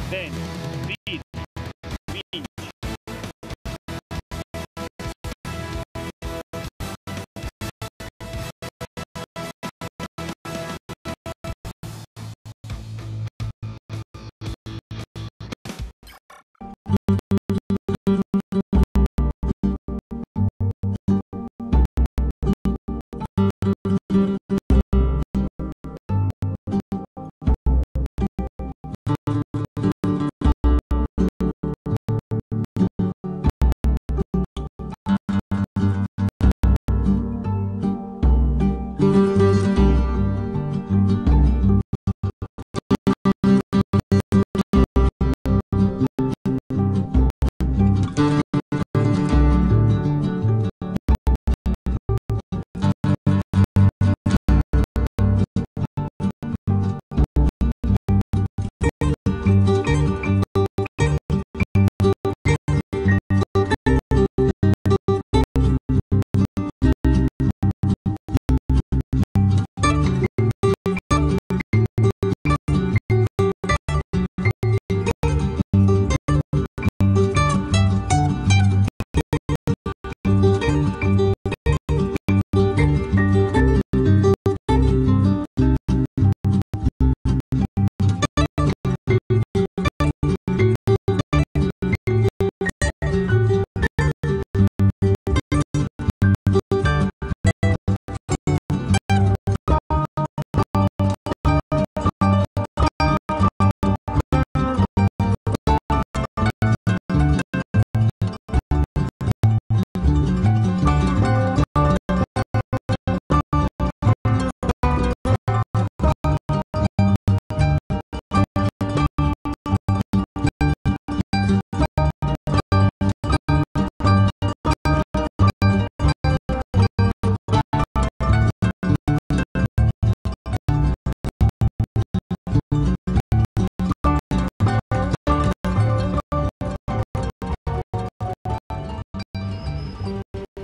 Den, vid, vinç.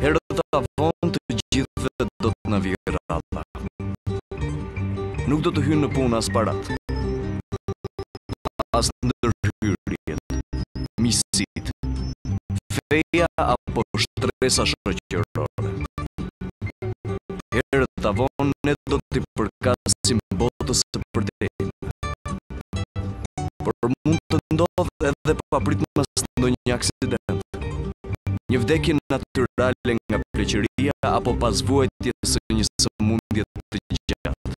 Herët avon të gjithëve do të na vijë rradha. Nuk do të hynë në punë as parat, as ndërhyrjet, misit, feja apo shtresa shoqërore. Herët avon ne do t'i përkasim botës së përdejme. Por mund të ndodhë edhe papritmas ndonjë aksident. Një vdekje natyrale nga pleqëria apo pas vuajtjes së një sëmundje të gjatë.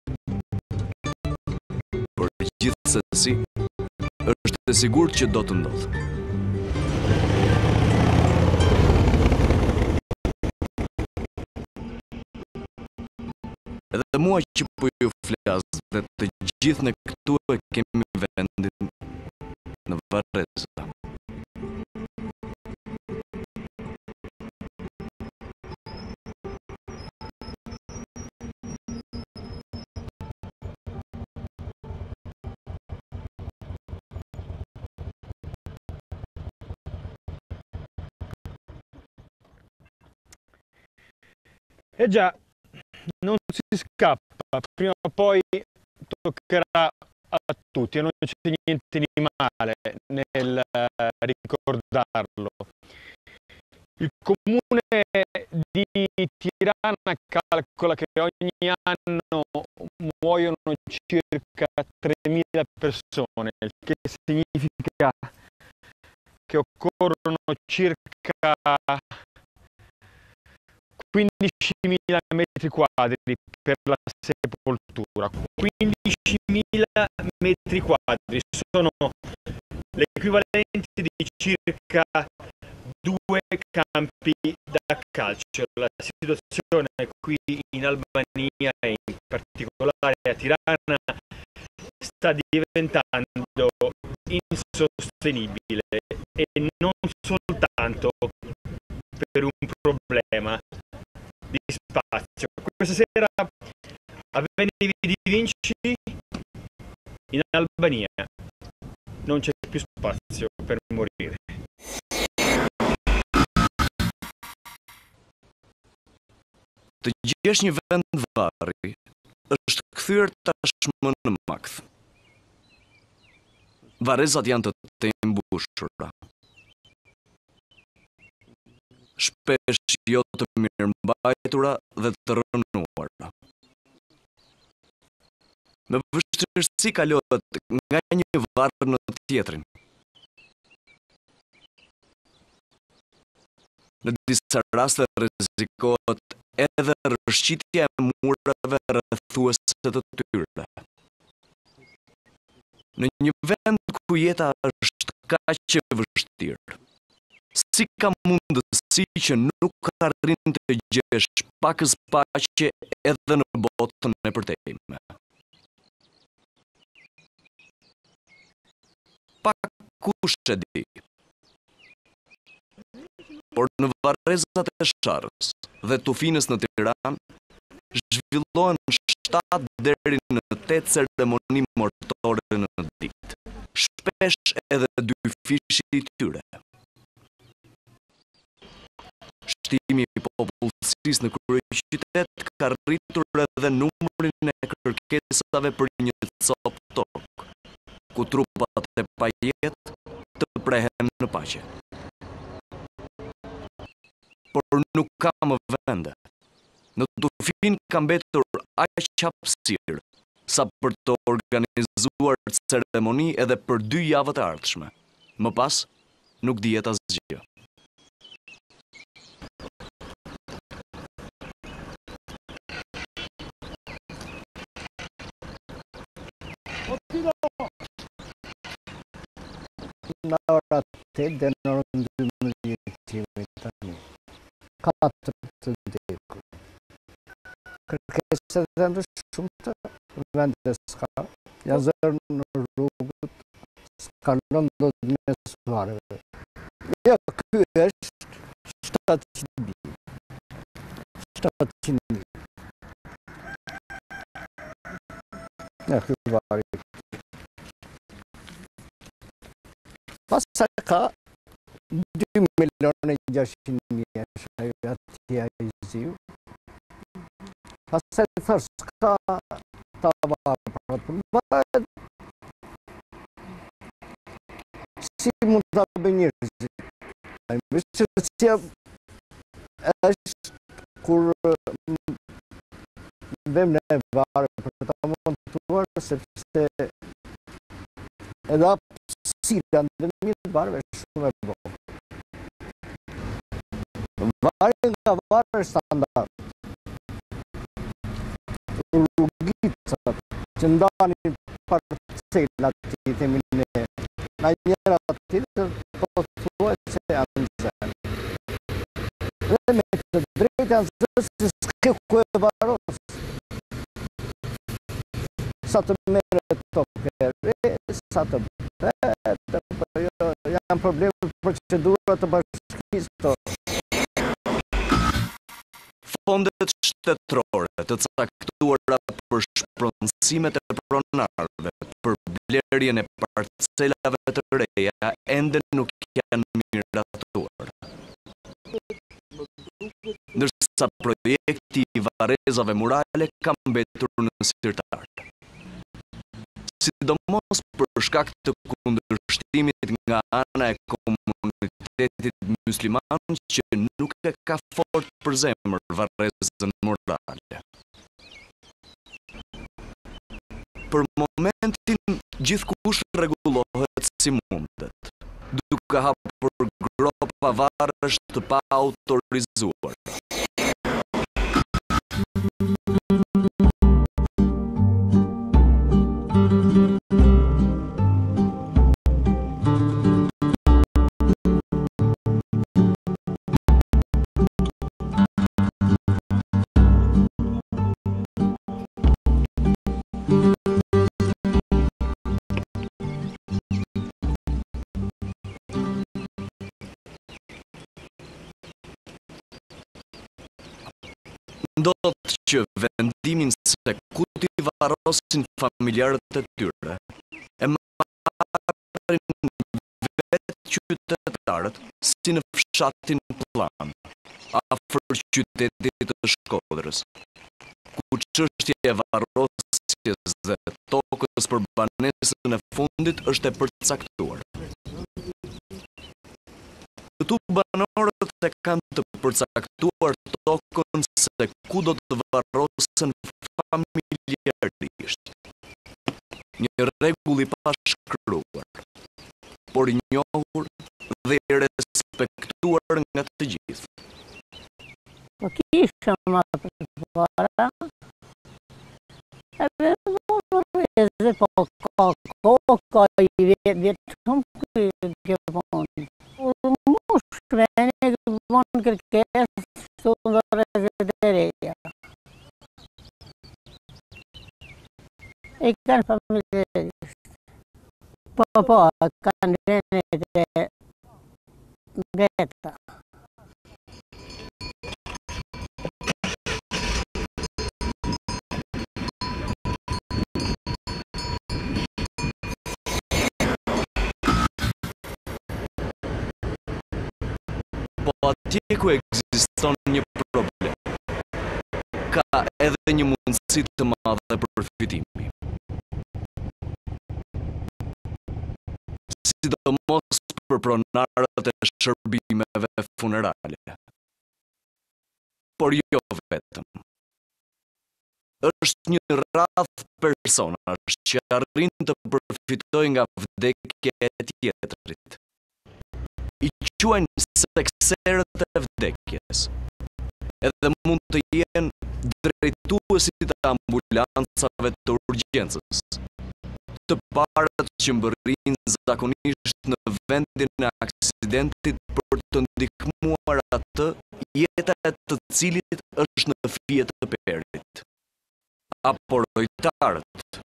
Por gjithsesi, është e sigurt që do të ndodhë. Edhe mua që po ju flas dhe të gjithë ne këtu e kemi vendin në Varreza. E già, non si scappa, prima o poi toccherà a tutti e non c'è niente di male nel ricordarlo. Il comune di Tirana calcola che ogni anno muoiono circa 3.000 persone, il che significa che occorrono circa 15.000 metri quadri per la sepoltura. 15.000 metri quadri sono l'equivalente di circa 2 campi da calcio. La situazione qui in Albania e in particolare a Tirana sta diventando insostenibile e non soltanto per un problema di spazio. Questa sera a Veni Vidi Vinci in Albania non c'è più spazio per morire. Të gjesh një vend varri është kthyer tashmë në makth. Varrezat janë të mbushura. Shpesh jo të mirëmbajtura dhe të rënuara. Me vështirësi kalohet nga një varr në tjetrin. Në disa raste rrezikohet edhe rrëshqitja e murave rrethuese të tyre. Në një vend ku jeta është kaq e vështirë, si ka mundësi që nuk arrin të gjesh pakës paqe edhe në botën e përtejme? Pak kush e di. Por në Varrezat e Sharrës dhe Tufinës në Tiranë zhvillohen 7 deri në 8 ceremoni martore në ditë, shpesh edhe 2 fishi i tyre. Shtimi i popullsisë në kryeqytet ka rritur edhe numrin e kërkesave për një copë tokë, ku trupat e pajet të prehen në paqe. Por nuk ka më vende. Në Tufin ka mbetur aq hapësirë sa për të organizuar ceremoni edhe për 2 javët e ardhshme. Më pas, nuk dihet asgjë. Në ora 8 dhe në orën 12 tani. 4 të vdekur. Kërkesat janë shumë të vendet s'ka. Janë zërë në rrugët, s'kalon do të mesuareve. Jo, ky është 700.000. 700.000. Ja, ky vari. Pastaj ka 2.600.000 atje i ziu. Pastaj thash ka tava për si mund të bëjë njerëzit. Ai vështirësia është kur vëm në varë për ta montuar sepse edhe hapësira ndërmjet varëve shumë e vogël. Varë nga varë standard. Rrugicat që ndanin parcelat që i themi ne, na njëra tjetër po thuhet se janë zënë. Dhe me të drejtë janë zënë se s'ke ku e varos. Sa të merret tokë re, sa të bëhet, janë probleme procedura të bashkisë. Fondet shtetërore të caktuara për shpronësimet e pronarëve për blerjen e parcelave të reja ende nuk janë miratuar. Ndërsa projekti i varrezave murale ka mbetur në sirtar. Sidomos për shkak të kundërshtimit nga ana e komunitetit musliman që nuk e ka fort për zemër varrezën murale. Për momentin gjithkush rregullohet si mundet, duke hapur gropa varësh të pa autorizuar. Ndodh që vendimin se ku t'i varrosin familjarët e tyre e marrin vetë qytetarët si në fshatin Plan, afër qytetit të Shkodrës, ku çështja e varrosjes dhe tokës për banesën e fundit është e përcaktuar. Këtu banorët e kanë të përcaktuar tokën se ku do të varrosen familjarisht. Një rregull i pashkruar, por i njohur dhe i respektuar nga të gjithë. Po kishëm atë para, edhe më rreze, po ka i vjetëm kjo punë. Mush vene këtë punë kërkes, të në rreze të reja. E kanë familjarisht. Po, kanë vene të veta. Po atje ku ekziston një problem, ka edhe një mundësi të madhe përfitimi. Sidomos për pronarët e shërbimeve funerale. Por jo vetëm. Është një radhë personash që arrin të përfitojë nga vdekja e tjetrit. I quajnë sekserët e vdekjes. Edhe mund të jenë drejtuesit e ambulancave të urgjencës, të parët që mbërrinë zakonisht në vendin e aksidentit për të ndihmuar atë jeta e të cilit është në fije të perit. Apo rojtarët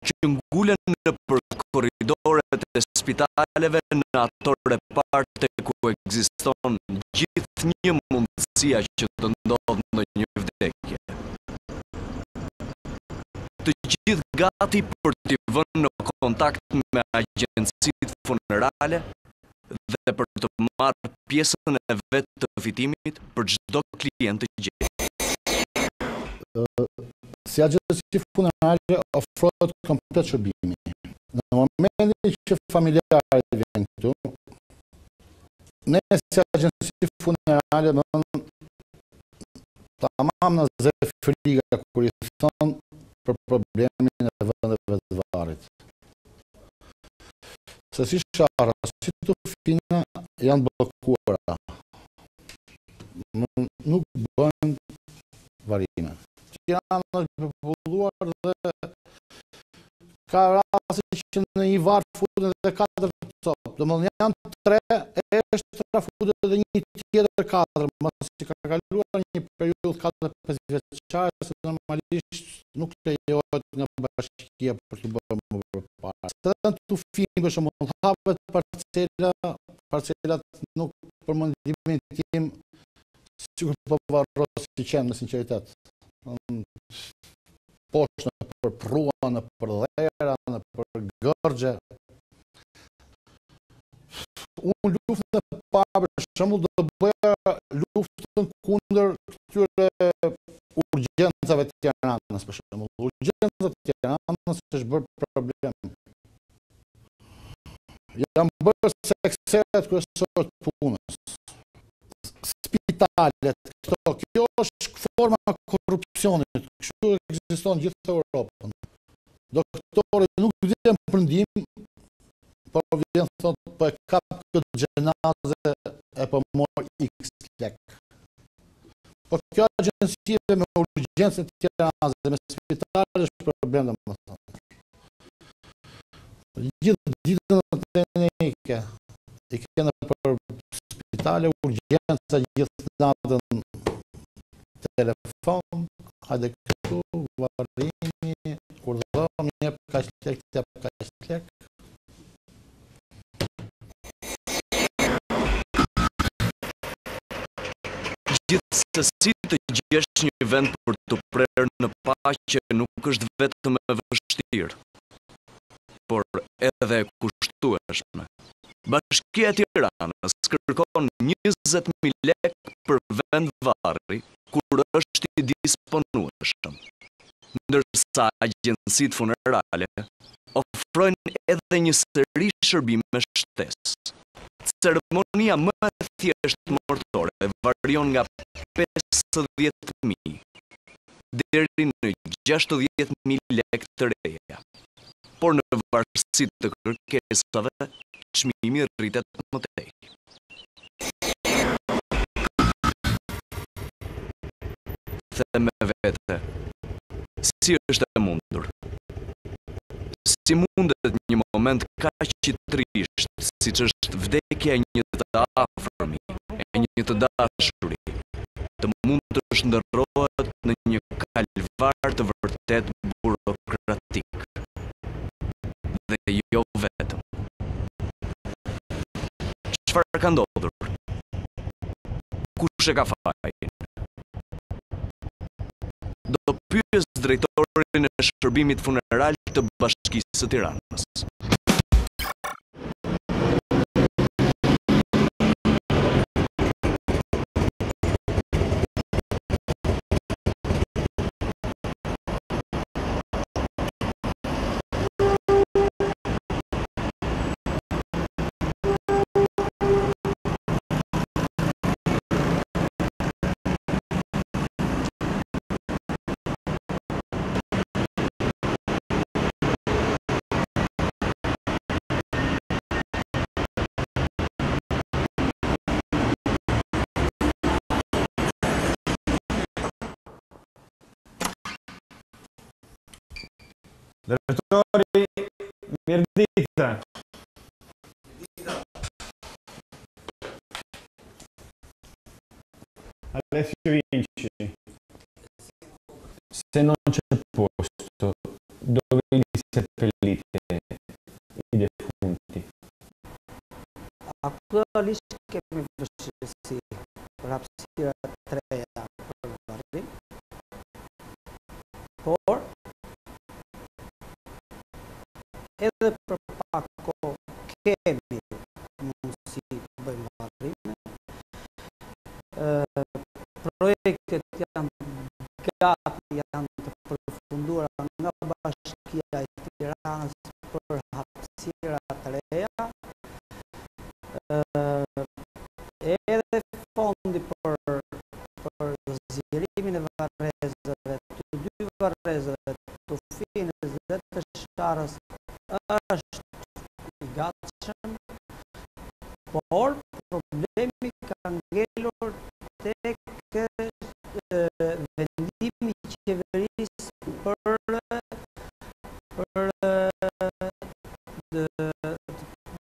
që ngulen në për korridoret e spitaleve në ato reparte ku ekziston gjithë një mundësia që të ndodhë në një vdekje. Të gjithë gati për t'i vënë në kontakt me agjencitë funerale dhe për të marrë pjesën e vetë të fitimit për çdo klient të gjetë. Si agjenci funerale ofrohet komplet shërbimi. Në momentin që familjarët vjen këtu, ne si agjenci funerale tamam në zë friga kur i thonë për problemin e vendeve të varrit. Se si shara, si të fina janë bllokuara. Nuk bëhen varime. Janë populluar dhe ka raste që në një varr futen edhe 4 copë. Domethënë janë 3, është futet edhe një tjetër 4, mos që ka kaluar një periudhë 4-5 vjeçare, se normalisht nuk lejohet nga bashkia për të bërë më përpara. Edhe të fini për shembull hapet parcelat nuk për mendimin tim sikur po varros si qenë me sinqeritet. Poshtë në për prua, në për dhera, në për gërgje. Unë luftën e parë, për shembull, do bëja luftën kundër këtyre urgjencave të Tiranës, për shembull. Urgjencat të Tiranës është bërë problem. Janë bërë sekseret kryesore të punës. Spitalet, kjo është forma e korrupsionit, kështu ekziston gjithë Europën. Doktorët nuk vjen për ndihmë, por vjen thotë po e kap këtë gjenaze e po mor X lek. Po kjo agjencive me urgjencë të Tiranës dhe me spitale është problem domethënë. Gjithë ditën i kene për spitale, urgjenca, gjithë natën telefon, hajde këtu, varrimi, urdhëm, jep kaq lek. Gjithsesi të gjesh një vend për të prerë në paqe nuk është vetëm e vështirë, por edhe e kushtueshme. Bashkia e Tiranës kërkon 20.000 lekë për vend varri, kur është i disponueshëm. ndërsa agjencitë funerale ofrojnë edhe një seri shërbime shtesë. Ceremonia më e thjeshtë mortore varion nga 50.000 deri në 60.000 lekë të reja, por në varësi të kërkesave, çmimi rritet më tej. Them me vete, si është e mundur? Si mundet një moment kaq i trisht, siç është vdekja e një të afërmi, e një të dashuri, të mund të shndërrohet në një kalvar të vërtet burokratik. Dhe jo vetëm. Çfarë ka ndodhur? Kush e ka fajin? Do pyes drejtorin e shërbimit funeral të Bashkisë së Tiranës. Drejtori, mirdita. Alessio Vinci. Se non c'è posto dove li seppellite i defunti. Actualisht kemi vështirësi për hapësira të reja për varrim, por edhe për pak kohë kemi mundësi të bëjmë varrime. Projektet janë gati, janë të përfunduara nga Bashkia e Tiranës për hapësira të reja. Edhe fondi për zgjerimin e varrezave, të dy varrezave, të Tufinës dhe të Sharës, është i gatshëm, por problemi ka ngelur tek vendimi i qeverisë për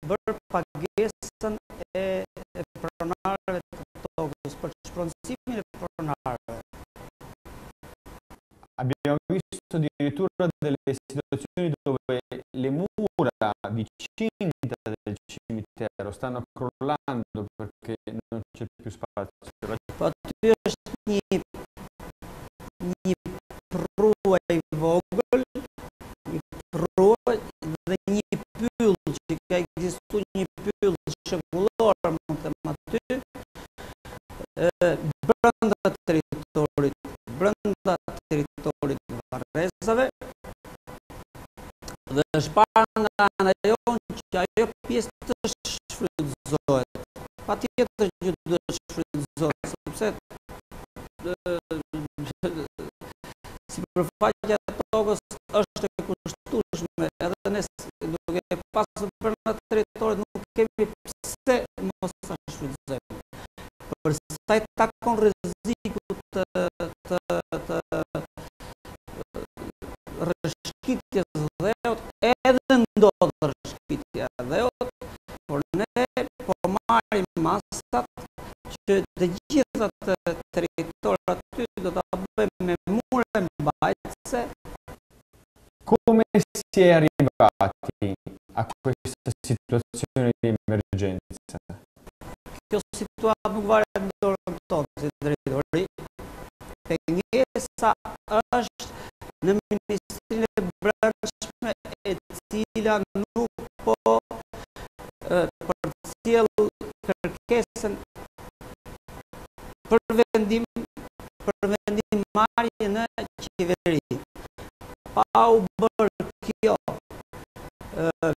bërë pagesën e pronarëve të tokës, për shpronësimin e pronarëve. Abbiamo visto addirittura delle situazioni dove le mura di cinta del cimitero stanno crollando perché non c'è più spazio. Po aty është një prua i vogël, një prua dhe një pyll që ka ekzistuar, një pyll shekullor, mund të them aty, brenda territorit varrezave, dhe është parë nga ana jonë që ajo pjesë të shfrytëzohet. Patjetër që duhet shfrytëzohet, sepse sipërfaqja e tokës është e kushtueshme, edhe ne duke pasur brenda territorit nuk kemi pse mos ta shfrytëzojmë. Për sa i takon rrezikut të rrëshqitjes dheut, edhe ndodh rrëshqitja e dheut, por ne po marrim masat që të gjitha të territorat aty do ta bëjmë me mure mbajtëse. Come si è arrivati a questa situazione di emergenza? Kjo situatë nuk varet në dorën tonë, si drejtori. Pengesa është në Ministrinë e Brendshme, e cila nuk po përcjell kërkesën për vendim marrje në qeveri. pa u bërë kjo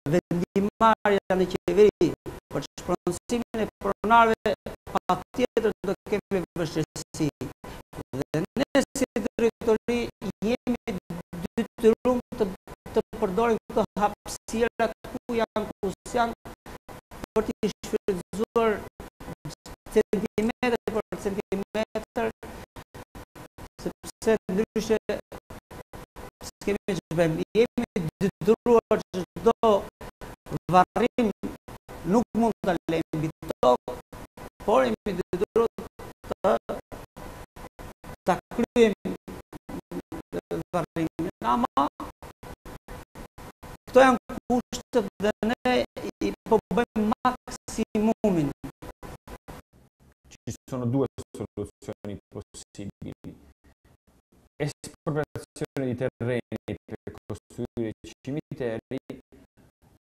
vendimarrja në qeveri për shpronësimin e pronarëve, patjetër do kemi vështirësi. Dhe ne si drejtori jemi detyruar të përdorim këto hapësira ku janë për të shfrytzuar centimetër për centimetër, sepse ndryshe s'kemi ç'bëjmë. Jemi detyruar çdo varrim nuk mund ta lejmë mbi tokë, por jemi detyruar ta kryejmë varrimin. Ama këto janë kushtet dhe ne i po bëjmë maksimumin. Ci sono due soluzioni possibili: espropriazione di terreni per costruire cimiteri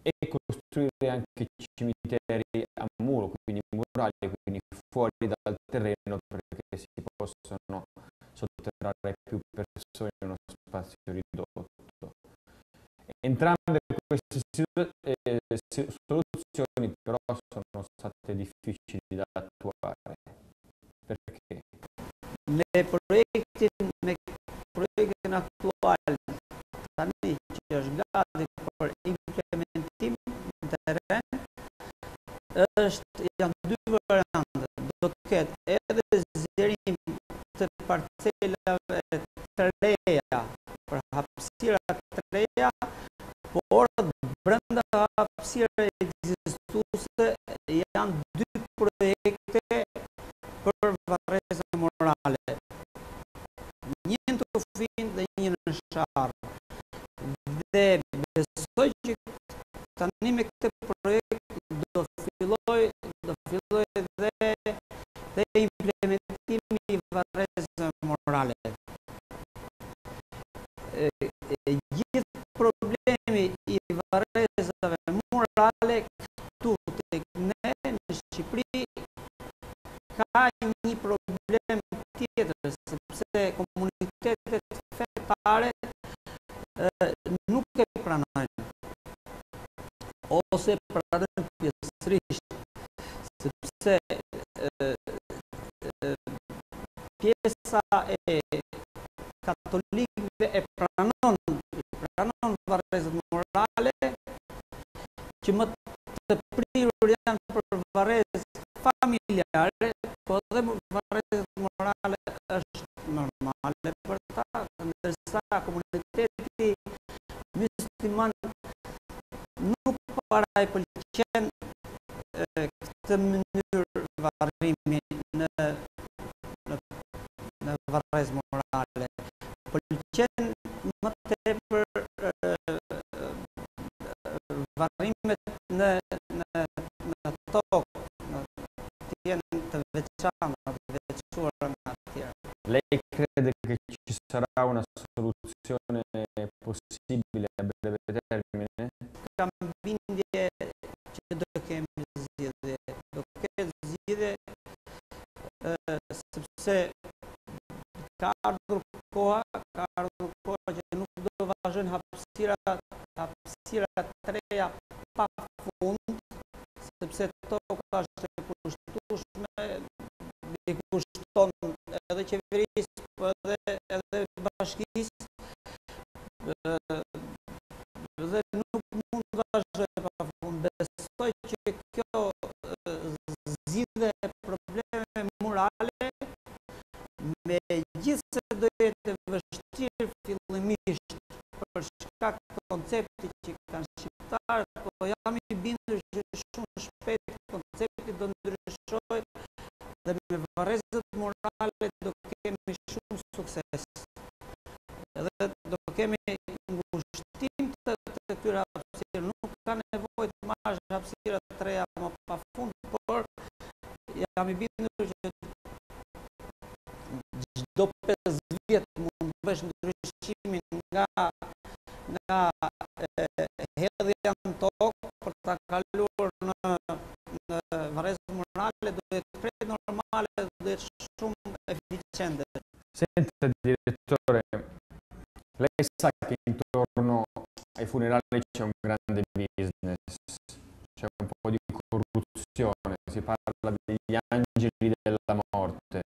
e costruire anche cimiteri a muro, quindi murali, quindi fuori dal terreno, perché si possono sotterrare più persone in uno spazio ridotto. Entrambe queste soluzioni però sono state difficili da attuare. Perché? Me projektin aktual tani që është gati për implementim në terren, janë dy variante. Do të ketë edhe zgjerim të parcelave të reja për hapësira të reja, por brenda hapësirave ekzistuese janë dy projekte për varrezë morale. Një në Tufin dhe një në Sharë. Dhe besoj që tani me këtë projekt do filloj dhe implementimi i varrezës morale. Gjithë problemi i varrezave morale këtu tek ne në Shqipëri ka një problem tjetër, sepse komunitetet fetare nuk e pranojnë, ose pranojnë pjesërisht, sepse pjesa e katolikëve e pranon varrezën morale, që më të prirur janë për varrezë familjare, po dhe varrezë morale është normale për ta, ndërsa komuniteti musliman nuk para i pëlqen këtë mënyrë varrimi në varrezë morale. Pëlqen më tepër varrimet në tokë, të jenë të veçanta, të veçuara nga të tjerë. Lei crede che ci sarà una soluzione possibile a breve termine? Kam bindje që do kemi zgjidhje. Do ketë zgjidhje sepse ka ardhur koha që nuk do vazhdojnë hapësira të reja pa fund, sepse toka është e kushtueshme, i kushton edhe qeverisë, po edhe bashkisë, dhe nuk mund të vazhdojë pa fund. Besoj që kjo zgjidhje e problemeve morale, megjithëse do jetë vështirë fillimisht për shkak të konceptit që kanë shqiptarët, po jam i bindur që shumë shpejt koncepti do ndryshojë dhe me varrezët morale do kemi shumë sukses. Edhe do kemi ngushtim të këtyre hapësirave. Nuk ka nevojë të marrësh hapësira të reja më pafund, por jam i bindur që çdo 5 vjet mund të bësh ndryshimin nga hedhja në tokë për ta kaluar në varrezë morale, do jetë krejt normale, do jetë shumë eficiente. Senta direttore, lei sa che intorno ai funerali c'è un grande business, c'è un po' di corruzione, si parla degli angeli della morte.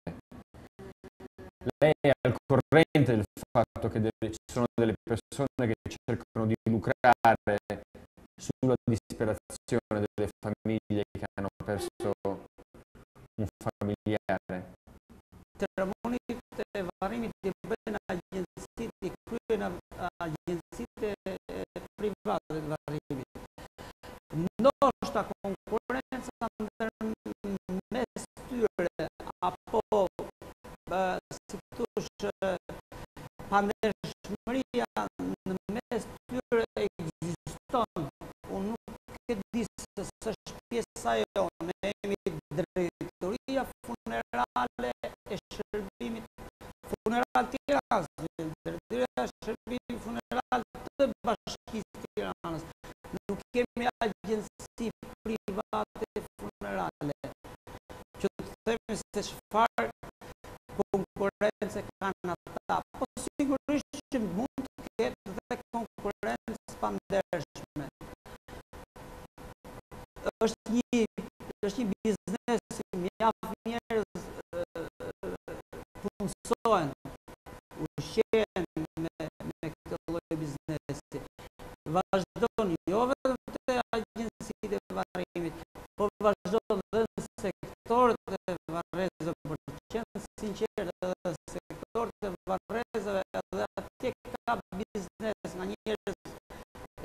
Lei è al corrente del fatto che ci sono delle persone che cercano di lucrare sulla disperazione delle famiglie che hanno perso un familiare? Varimit bën agjencitë kryen agjencitë private të varrimit. Ndoshta konkurenca mes tyre apo si thosh pandeshmëria në mes tyre ekziston. Unë nuk e di se është pjesa jonë, ne jemi drejtoria funerale e shërbimit funeral Tiranës, drejtoria shërbimit funeral të Bashkisë Tiranës. Nuk kemi agjenci private funerale. Që të themi se çfarë konkurrencë kanë ata, po sigurisht që mund të ketë dhe konkurrencë pandershme. Është një biznes, mjaft njerëz punësojnë, ushqen me këtë lloj biznesi. Vazhdon jo vetëm te agjencitë e varrimit, po vazhdon dhe në sektorët e varrezave, për të qenë sinqert, edhe sektorët e varrezave, edhe atje ka biznes nga njerëz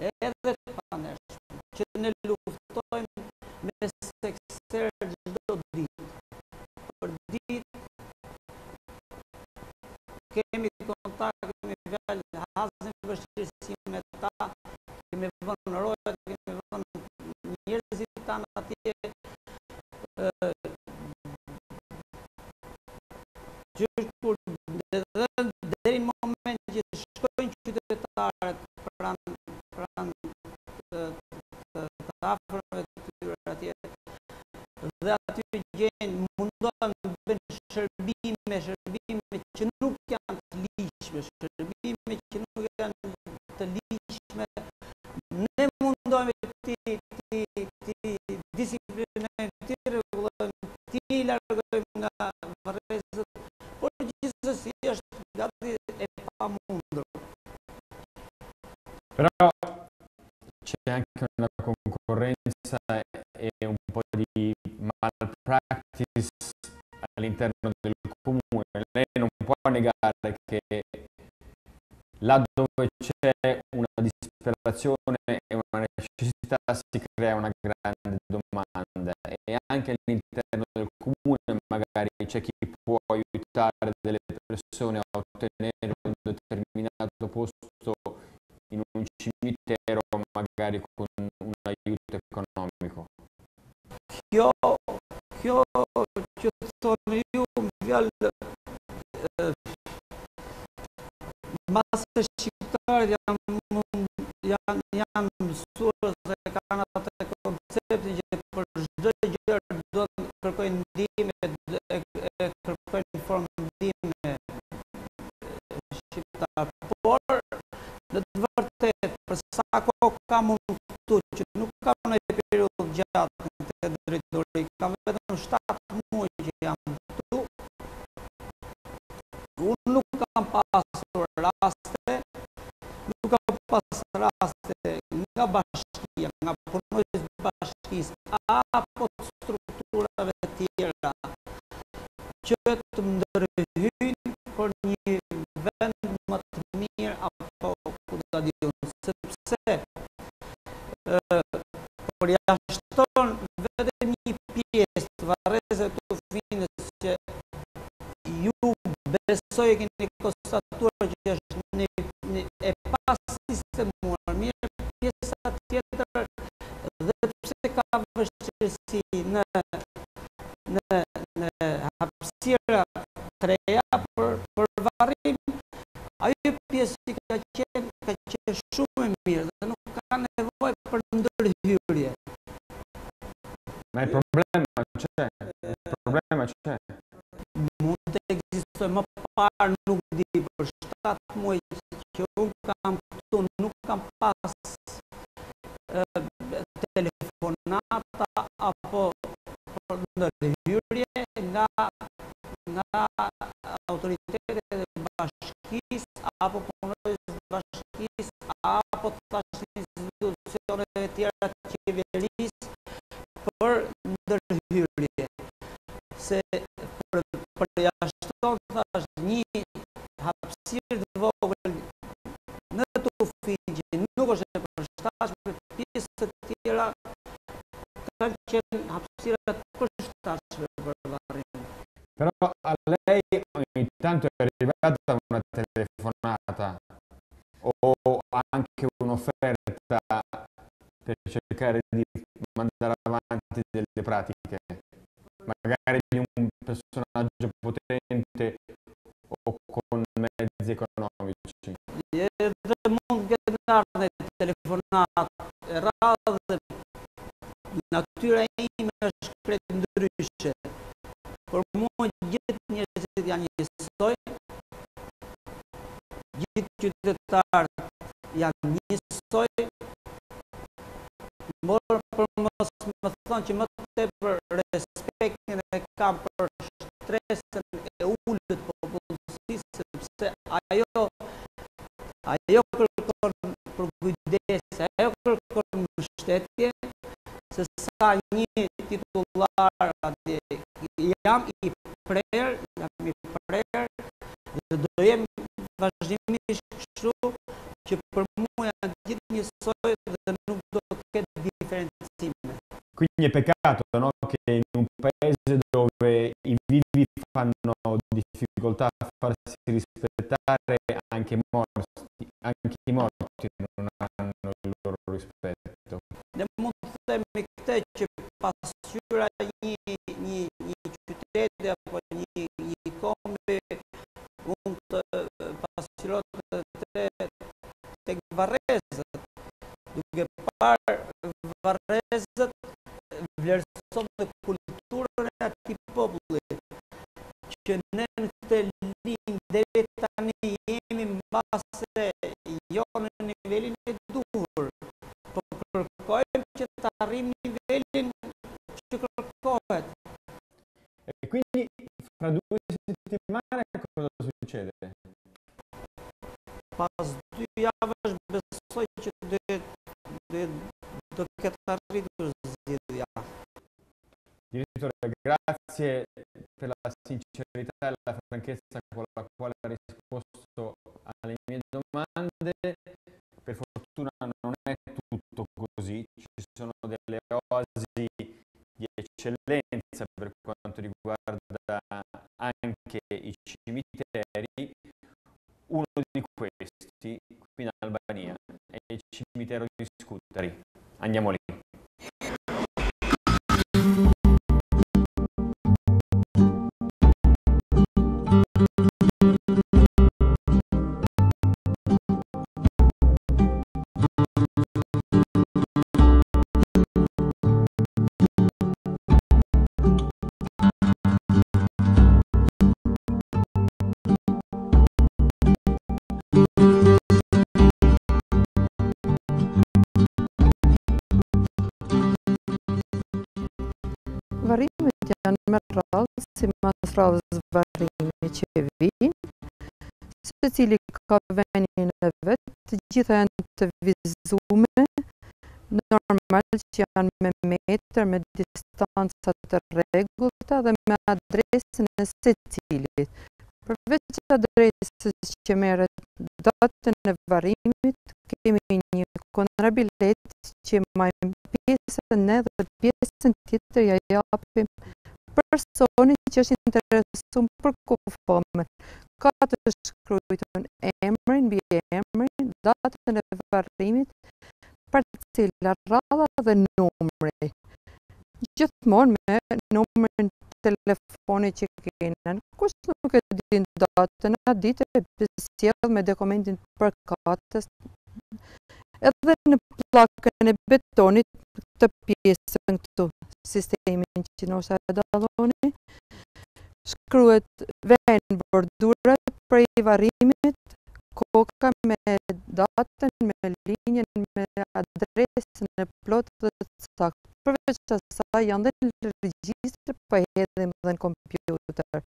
edhe të pandershëm, që ne luftojmë me sekser çdo ditë. Për ditë kemi kontakt, kemi fjalë, hasim vështirësi me ta, kemi vënë rojët, kemi vënë njerëzit tanë atje, që kur deri në moment që shkojnë qytetarët pranë të afërmëve të tyre atje, dhe aty gjenë, mundohen të bëjnë shërbime që nuk janë të ligjshme, shërbime që nuk janë të ligjshme, ne mundohemi ti disiplinojmë, ti rregullojmë, ti largojmë nga varrezët, por gjithsesi është gati e pamundur. Però c'è anche una concorrenza e un po' di malpractice all'interno del comune. Lei non può negare che là dove c'è una disperazione e una necessità si crea una grande domanda, e anche all'interno del comune magari c'è chi può aiutare delle persone a ottenere un determinato posto in un cimitero, magari con un aiuto economico. Kjo që thonë ju vjallë, masë shqiptarët janë mësuar dhe kanë atë konceptin që për çdo gjë do të kërkojnë ndihmë, kërkojnë formë ndihme shqiptar. Por në të vërtetë, për sa kohë kam unë këtu, që nuk kam në periudhë gjatë në të drejtori, kam vetëm 7 muaj që jam këtu, unë nuk kam pasur raste, nga bashkia, nga punojës bashkisë, apo strukturave tjera, që të më ndërhyjnë për një vend më të mirë, apo ku ta di unë, sepse përjashton vetëm një pjesë të varrezave të Tufinës që ju besoj e keni konstatuar që është e pasistemuar mirë, pjesa tjetër dhe pse ka vështirësi në hapësira të reja për varrim, ajo pjesë ka qenë shumë e mirë dhe nuk ka nevojë për ndërhyrje. Ma il problema c'è. Mund të ekzistojë më parë, nuk di, për 7 muaj që unë pas telefonata apo ndërhyrje nga autoritetet e bashkisë apo punojës bashkisë apo tash institucioneve të tjera të qeverisë për ndërhyrje. Se përjashton tash një hapësirë të vogël në Tufinj, nuk është e përshtatshme, pjesë të tjera kanë qenë hapësira të përshtatshme për varrimin. Però a lei ogni tanto è arrivata una telefonata o anche un'offerta per cercare di mandare avanti delle pratiche, magari di un personaggio potente o con mezzi economici. Edhe mund këtë ndarë në telefonat e radhë, natyra ime është krejt ndryshe. Por mua gjithë njerëzit janë njësoj, gjithë qytetarët janë njësoj, por për mos më thonë që më tepër respektin e kam për shtresën e ullët popullsisë, sepse ajo kërkon për kujdes, ajo kërkon mbështetje, se sa një titullar atje jam i prerë dhe do jem vazhdimisht kështu që për mua janë gjithë njësoj dhe nuk do të ketë differenziime. Quindi è peccato, no? Che in un paese dove i vivi fanno difficoltà a farsi rispettare, anche i morti non hanno il loro rispetto. Ne mund të themi këtë që pasqyra një qyteti apo një kombi mund të pasqyrohet tek varrezët, duke parë varrezët vlerëson dhe kulturën e atij populli, që ne në këtë linjë deri tani jemi mbase jo në nivelin e duhur, po kërkojmë që të arrijmë nivelin që kërkohet. E quindi fra 2 settimane cosa succede? Pas 2 javësh besoj që do ketë arritur zgjedhja. Direttore, grazie per la sincerità e la franchezza con la quale ha risposto alle mie domande. Per fortuna non è tutto così, ci sono delle oasi di eccellenza per quanto riguarda anche i cimiteri. Uno di questi qui in Albania è il cimitero di Scutari. Andiamo lì. Varrimet janë me radhë si mas radhës varrimi që vijnë, secili ka venin e vet, të gjitha janë të vizume, normal që janë me metër, me distanca të rregullta dhe me adresën e secilit. Përveç adresës që merret datën e varrimit, kemi një kontrabilet që marrim pjesën edhe pjesën tjetër ja japim personit që është interesuar për kufomen. Ka të shkruajtur emrin, mbi emrin, datën e varrimit, parcela, radha dhe numri. Gjithmonë me numrin telefonit që kenen. Kush nuk e din datën, a ditë e sjell me dokumentin përkatës. Edhe në pllakën e betonit të pjesën këtu, sistemin që nose e dalloni, shkruhet vend bordurat prej varrimit, koka me datën, me linjën, adresën e plotë dhe të saktë. Përveç asaj janë dhe në regjistre, po hedhim dhe në kompjuter.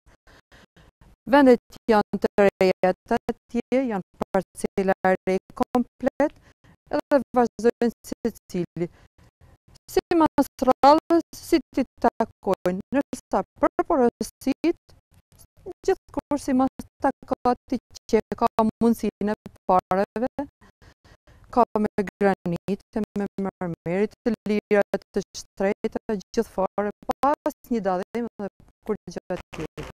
Vendet janë të reja atje, janë parcela re komplet, edhe vazhdojnë secili. Si mas rallës, si ti takojnë, nërsa për porosit, gjithkur si mas takati që ka mundësinë e pareve, ka me granit, me marmerit, të lirat, të shtrejta, gjithë fare, pas një dadhim dhe kur gjë tjetër.